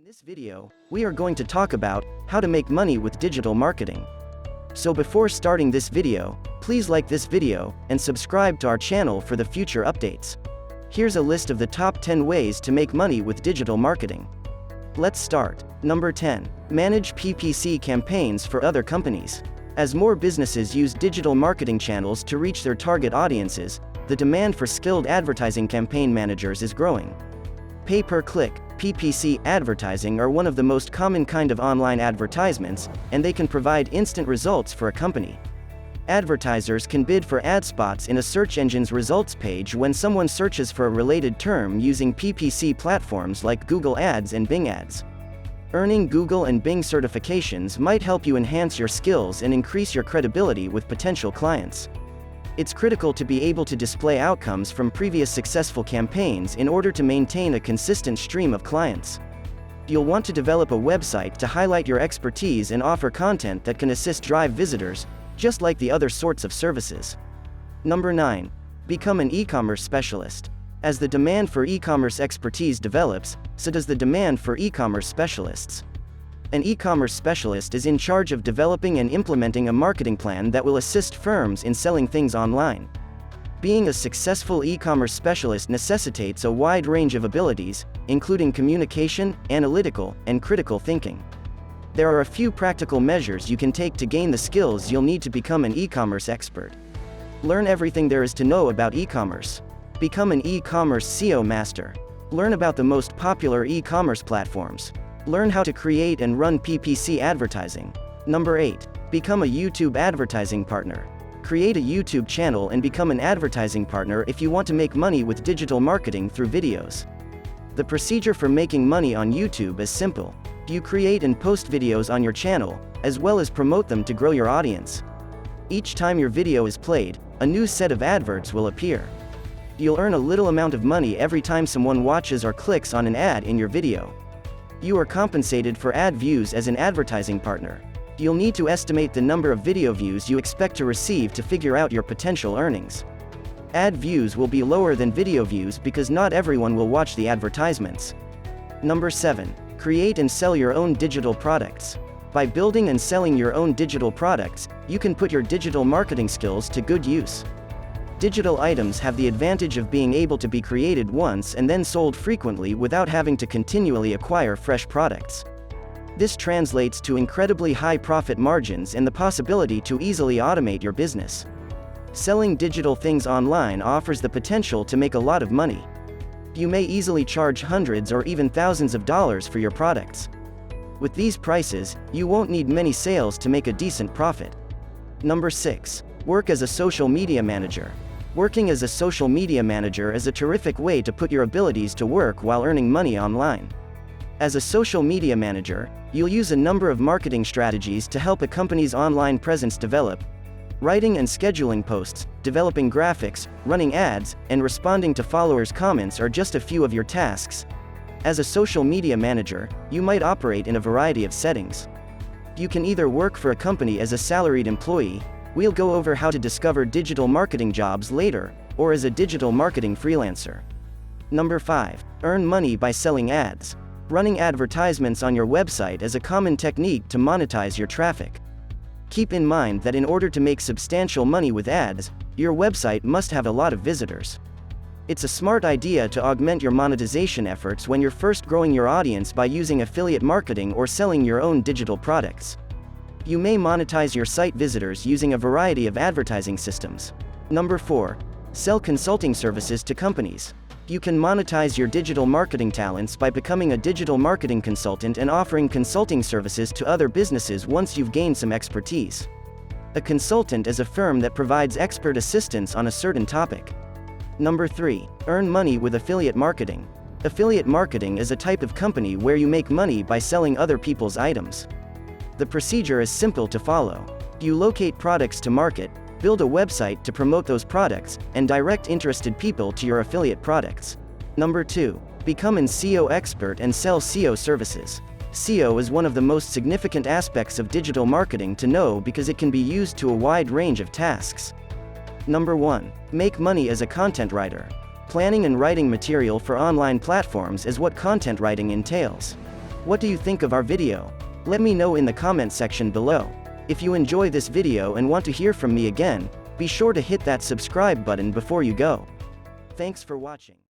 In this video, we are going to talk about how to make money with digital marketing. So before starting this video, please like this video and subscribe to our channel for the future updates. Here's a list of the top 10 ways to make money with digital marketing. Let's start. Number 10. Manage PPC campaigns for other companies. As more businesses use digital marketing channels to reach their target audiences, the demand for skilled advertising campaign managers is growing. Pay-per-click advertising are one of the most common kind of online advertisements, and they can provide instant results for a company. Advertisers can bid for ad spots in a search engine's results page when someone searches for a related term using PPC platforms like Google Ads and Bing Ads. Earning Google and Bing certifications might help you enhance your skills and increase your credibility with potential clients. It's critical to be able to display outcomes from previous successful campaigns in order to maintain a consistent stream of clients. You'll want to develop a website to highlight your expertise and offer content that can assist drive visitors, just like the other sorts of services. Number 9. Become an e-commerce specialist. As the demand for e-commerce expertise develops, so does the demand for e-commerce specialists. An e-commerce specialist is in charge of developing and implementing a marketing plan that will assist firms in selling things online. Being a successful e-commerce specialist necessitates a wide range of abilities, including communication, analytical, and critical thinking. There are a few practical measures you can take to gain the skills you'll need to become an e-commerce expert. Learn everything there is to know about e-commerce. Become an e-commerce SEO master. Learn about the most popular e-commerce platforms. Learn how to create and run PPC advertising. Number 8. Become a YouTube advertising partner. Create a YouTube channel and become an advertising partner if you want to make money with digital marketing through videos. The procedure for making money on YouTube is simple. You create and post videos on your channel, as well as promote them to grow your audience. Each time your video is played, a new set of adverts will appear. You'll earn a little amount of money every time someone watches or clicks on an ad in your video. You are compensated for ad views as an advertising partner. You'll need to estimate the number of video views you expect to receive to figure out your potential earnings. Ad views will be lower than video views because not everyone will watch the advertisements. Number 7. Create and sell your own digital products. By building and selling your own digital products, you can put your digital marketing skills to good use. Digital items have the advantage of being able to be created once and then sold frequently without having to continually acquire fresh products. This translates to incredibly high profit margins and the possibility to easily automate your business. Selling digital things online offers the potential to make a lot of money. You may easily charge hundreds or even thousands of dollars for your products. With these prices, you won't need many sales to make a decent profit. Number 6. Work as a social media manager. Working as a social media manager is a terrific way to put your abilities to work while earning money online. As a social media manager, you'll use a number of marketing strategies to help a company's online presence develop. Writing and scheduling posts, developing graphics, running ads, and responding to followers' comments are just a few of your tasks. As a social media manager, you might operate in a variety of settings. You can either work for a company as a salaried employee. We'll go over how to discover digital marketing jobs later, or as a digital marketing freelancer. Number 5. Earn money by selling ads. Running advertisements on your website is a common technique to monetize your traffic. Keep in mind that in order to make substantial money with ads, your website must have a lot of visitors. It's a smart idea to augment your monetization efforts when you're first growing your audience by using affiliate marketing or selling your own digital products. You may monetize your site visitors using a variety of advertising systems. Number 4. Sell consulting services to companies. You can monetize your digital marketing talents by becoming a digital marketing consultant and offering consulting services to other businesses once you've gained some expertise. A consultant is a firm that provides expert assistance on a certain topic. Number 3. Earn money with affiliate marketing. Affiliate marketing is a type of company where you make money by selling other people's items. The procedure is simple to follow. You locate products to market, build a website to promote those products, and direct interested people to your affiliate products. Number 2. Become an SEO expert and sell SEO services. SEO is one of the most significant aspects of digital marketing to know because it can be used to a wide range of tasks. Number 1. Make money as a content writer. Planning and writing material for online platforms is what content writing entails. What do you think of our video? Let me know in the comment section below. If you enjoy this video and want to hear from me again, be sure to hit that subscribe button before you go. Thanks for watching.